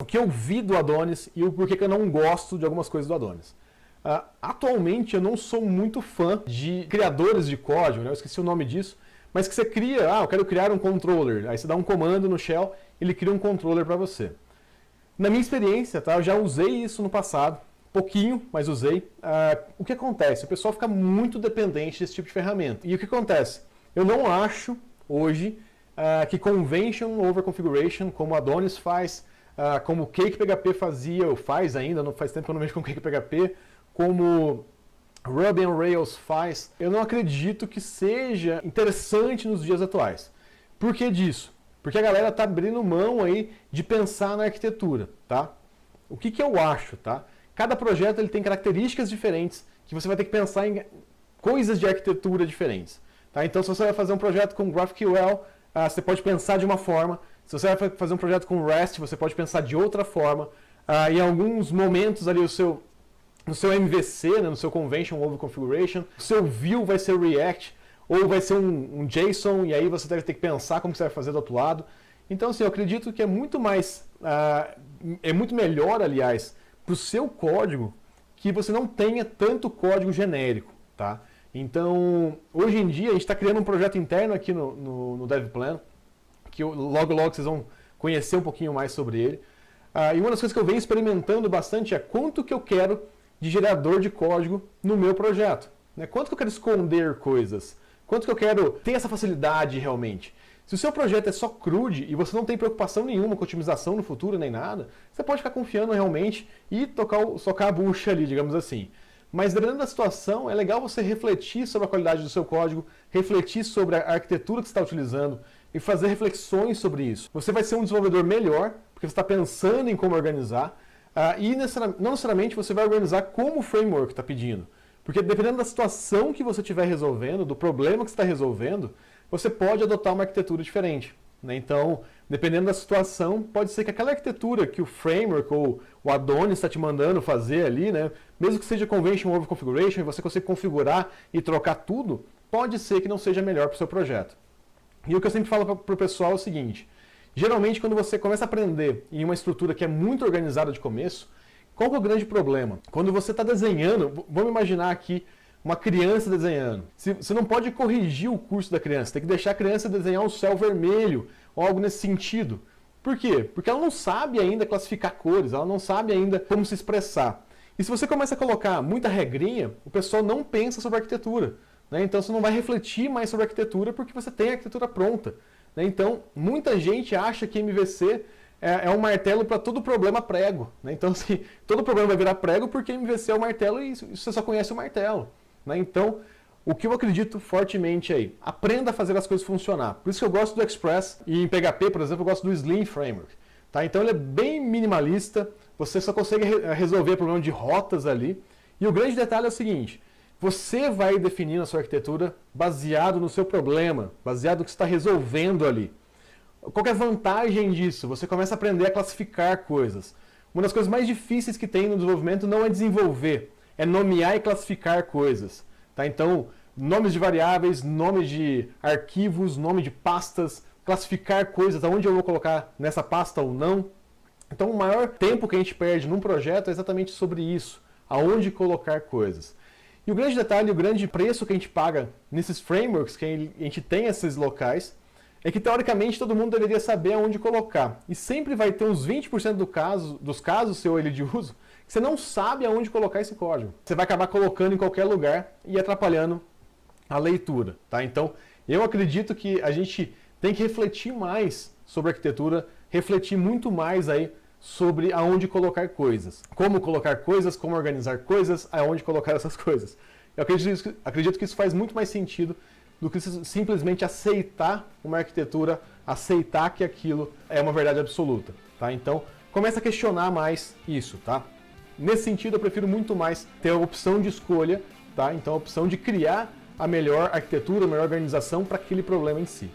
o que eu vi do Adonis e o porquê que eu não gosto de algumas coisas do Adonis. Atualmente eu não sou muito fã de criadores de código, né? Eu esqueci o nome disso, mas que você cria, eu quero criar um controller, aí você dá um comando no shell, ele cria um controller para você. Na minha experiência, tá, eu já usei isso no passado, pouquinho, mas usei. O que acontece? O pessoal fica muito dependente desse tipo de ferramenta. E o que acontece? Eu não acho, hoje, que Convention over Configuration, como Adonis faz, como o CakePHP fazia, ou faz ainda, não faz tempo que eu não mexo com CakePHP, como Ruby on Rails faz, eu não acredito que seja interessante nos dias atuais. Por que disso? Porque a galera está abrindo mão aí de pensar na arquitetura, tá? O que eu acho, tá? Cada projeto ele tem características diferentes que você vai ter que pensar em coisas de arquitetura diferentes. Tá? Então, se você vai fazer um projeto com GraphQL, você pode pensar de uma forma. Se você vai fazer um projeto com REST, você pode pensar de outra forma. Em alguns momentos ali no seu MVC, né, no seu Convention over Configuration, o seu view vai ser React, ou vai ser um JSON, e aí você deve ter que pensar como você vai fazer do outro lado. Então, assim, eu acredito que é muito melhor, aliás, para o seu código, que você não tenha tanto código genérico, tá? Então, hoje em dia, a gente está criando um projeto interno aqui no DevPlan, que logo vocês vão conhecer um pouquinho mais sobre ele. E uma das coisas que eu venho experimentando bastante é quanto que eu quero de gerador de código no meu projeto. Né? Quanto que eu quero esconder coisas? Quanto que eu quero ter essa facilidade realmente? Se o seu projeto é só CRUD e você não tem preocupação nenhuma com otimização no futuro nem nada, você pode ficar confiando realmente e socar a bucha ali, digamos assim. Mas dependendo da situação, é legal você refletir sobre a qualidade do seu código, refletir sobre a arquitetura que você está utilizando e fazer reflexões sobre isso. Você vai ser um desenvolvedor melhor, porque você está pensando em como organizar, e não necessariamente você vai organizar como o framework está pedindo. Porque dependendo da situação que você estiver resolvendo, do problema que você está resolvendo, você pode adotar uma arquitetura diferente. Né? Então, dependendo da situação, pode ser que aquela arquitetura que o framework ou o Adonis está te mandando fazer ali, né? Mesmo que seja Convention over Configuration, e você consiga configurar e trocar tudo, pode ser que não seja melhor para o seu projeto. E o que eu sempre falo para o pessoal é o seguinte, geralmente quando você começa a aprender em uma estrutura que é muito organizada de começo, qual que é o grande problema? Quando você está desenhando, vamos imaginar aqui uma criança desenhando. Você não pode corrigir o curso da criança, tem que deixar a criança desenhar um céu vermelho ou algo nesse sentido. Por quê? Porque ela não sabe ainda classificar cores, ela não sabe ainda como se expressar. E se você começa a colocar muita regrinha, o pessoal não pensa sobre arquitetura. Né? Então você não vai refletir mais sobre arquitetura porque você tem a arquitetura pronta. Né? Então muita gente acha que MVC é um martelo para todo problema prego. Né? Então assim, todo problema vai virar prego porque MVC é o martelo e você só conhece o martelo. Né? Então, o que eu acredito fortemente aí, aprenda a fazer as coisas funcionar. Por isso que eu gosto do Express e em PHP, por exemplo, eu gosto do Slim Framework. Tá? Então ele é bem minimalista, você só consegue resolver o problema de rotas ali. E o grande detalhe é o seguinte, você vai definir a sua arquitetura baseado no seu problema, baseado no que você está resolvendo ali. Qual que é a vantagem disso? Você começa a aprender a classificar coisas. Uma das coisas mais difíceis que tem no desenvolvimento não é desenvolver, é nomear e classificar coisas. Tá? Então, nomes de variáveis, nomes de arquivos, nome de pastas, classificar coisas, aonde eu vou colocar nessa pasta ou não. Então, o maior tempo que a gente perde num projeto é exatamente sobre isso, aonde colocar coisas. E o grande detalhe, o grande preço que a gente paga nesses frameworks, que a gente tem esses locais, é que teoricamente todo mundo deveria saber aonde colocar. E sempre vai ter uns 20% dos casos, seu ele de uso, que você não sabe aonde colocar esse código. Você vai acabar colocando em qualquer lugar e atrapalhando a leitura. Tá? Então, eu acredito que a gente tem que refletir mais sobre arquitetura, refletir muito mais aí sobre aonde colocar coisas. Como colocar coisas, como organizar coisas, aonde colocar essas coisas. Eu acredito que isso faz muito mais sentido do que simplesmente aceitar uma arquitetura, aceitar que aquilo é uma verdade absoluta. Tá? Então, começa a questionar mais isso. Tá? Nesse sentido, eu prefiro muito mais ter a opção de escolha, tá? Então a opção de criar a melhor arquitetura, a melhor organização para aquele problema em si.